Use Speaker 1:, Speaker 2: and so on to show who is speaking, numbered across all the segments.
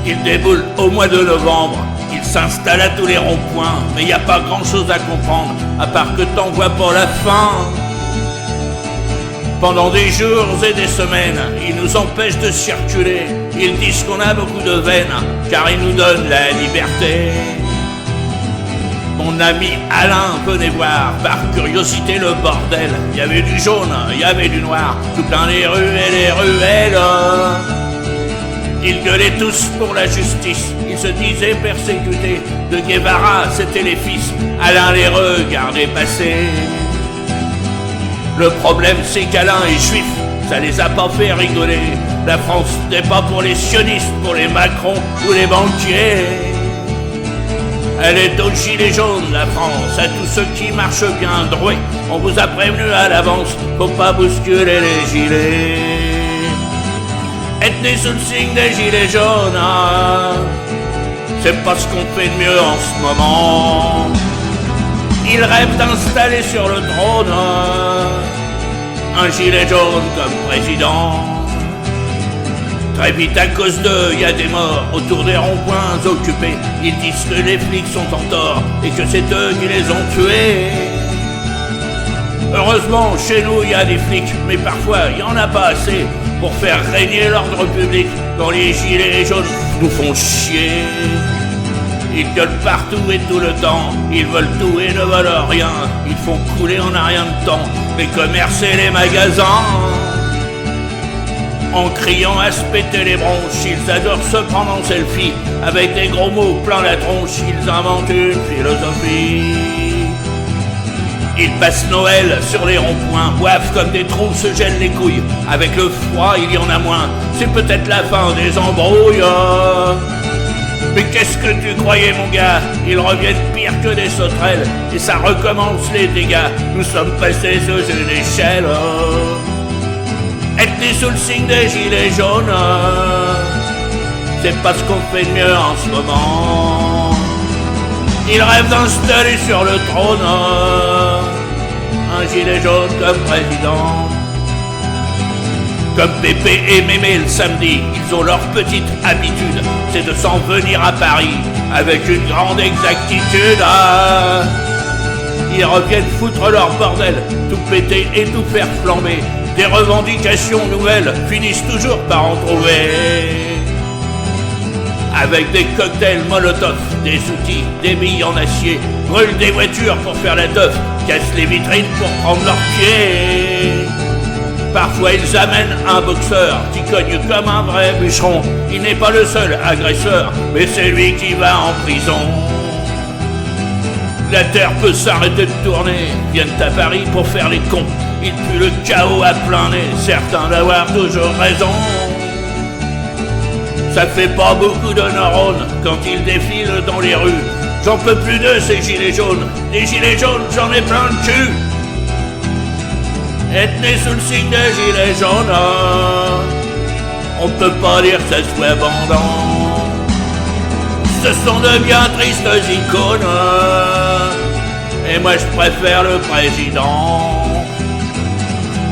Speaker 1: Il déboule au mois de novembre, il s'installe à tous les ronds-points, mais y a pas grand-chose à comprendre, à part que t'en vois pas la fin. Pendant des jours et des semaines, ils nous empêchent de circuler, ils disent qu'on a beaucoup de veine, car ils nous donnent la liberté. Mon ami Alain venait voir, par curiosité, le bordel. Il y avait du jaune, il y avait du noir, tout plein les rues et les ruelles. Ils gueulaient tous pour la justice, ils se disaient persécutés. De Guevara, c'était les fils, Alain les regardait passer. Le problème, c'est qu'Alain est juif, ça les a pas fait rigoler. La France n'est pas pour les sionistes, pour les Macron ou les banquiers. Elle est aux gilets jaunes, la France, à tous ceux qui marchent bien droit. On vous a prévenu à l'avance, faut pas bousculer les gilets. Être né sous le signe des gilets jaunes, c'est pas ce qu'on fait de mieux en ce moment. Ils rêvent d'installer sur le trône un gilet jaune comme président. Très vite à cause d'eux, y a des morts autour des ronds-points occupés. Ils disent que les flics sont en tort et que c'est eux qui les ont tués. Heureusement, chez nous, y a des flics, mais parfois, y en a pas assez pour faire régner l'ordre public quand les gilets jaunes nous font chier. Ils gueulent partout et tout le temps, ils veulent tout et ne veulent rien. Ils font couler en un rien de temps les commerces et les magasins. En criant à se péter les bronches, ils adorent se prendre en selfie. Avec des gros mots plein la tronche, ils inventent une philosophie. Ils passent Noël sur les ronds-points, boivent comme des trous, se gèlent les couilles. Avec le froid, il y en a moins, c'est peut-être la fin des embrouilles. Mais qu'est-ce que tu croyais, mon gars? Ils reviennent pire que des sauterelles, et ça recommence les dégâts. Nous sommes passés sous une échelle. Être né sous le signe des gilets jaunes, c'est pas ce qu'on fait de mieux en ce moment. Ils rêvent d'installer sur le trône un gilet jaune comme président. Comme Pépé et Mémé le samedi, ils ont leur petite habitude, c'est de s'en venir à Paris avec une grande exactitude. Ils reviennent foutre leur bordel, tout péter et tout faire flamber. Des revendications nouvelles finissent toujours par en trouver. Avec des cocktails Molotov, des outils, des billes en acier, brûlent des voitures pour faire la teuf, cassent les vitrines pour prendre leurs pieds. Parfois ils amènent un boxeur qui cogne comme un vrai bûcheron. Il n'est pas le seul agresseur, mais c'est lui qui va en prison. La terre peut s'arrêter de tourner, viennent à Paris pour faire les cons. Ils puent le chaos à plein nez, certains d'avoir toujours raison. Ça fait pas beaucoup de neurones quand ils défilent dans les rues. J'en peux plus de ces gilets jaunes, des gilets jaunes j'en ai plein le cul. Être né sous le signe des gilets jaunes, on peut pas dire que ça soit abondant. Ce sont de bien tristes icônes, et moi je préfère le président.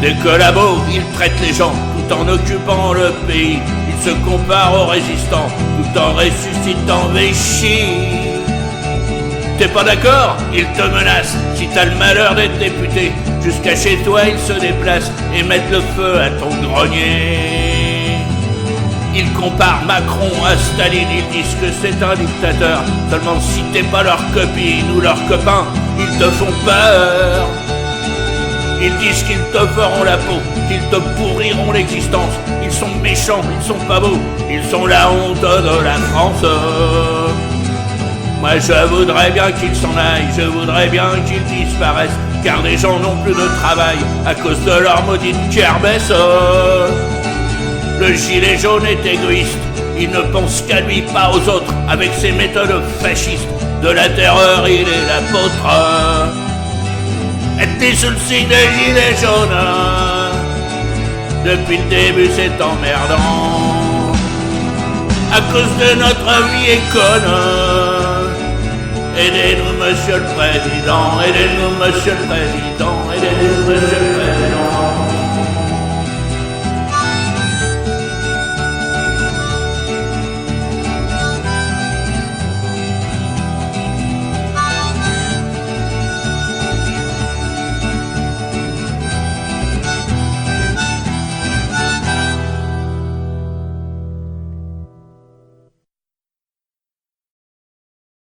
Speaker 1: Des collabos, ils traitent les gens tout en occupant le pays. Ils se comparent aux résistants tout en ressuscitant Vichy. T'es pas d'accord? Ils te menacent si t'as le malheur d'être député. Jusqu'à chez toi, ils se déplacent et mettent le feu à ton grenier. Ils comparent Macron à Staline, ils disent que c'est un dictateur. Seulement si t'es pas leur copine ou leur copain, ils te font peur. Ils disent qu'ils te feront la peau, qu'ils te pourriront l'existence. Ils sont méchants, ils sont pas beaux, ils sont la honte de la France. Moi je voudrais bien qu'ils s'en aillent, je voudrais bien qu'ils disparaissent, car des gens n'ont plus de travail à cause de leur maudite kermesse. Le gilet jaune est égoïste, il ne pense qu'à lui, pas aux autres. Avec ses méthodes fascistes, de la terreur il est l'apôtre. Être né sous le signe des gilets jaunes, depuis le début c'est emmerdant. À cause de notre vie est conne. Aidez-nous, monsieur le président, aidez-nous, monsieur le président.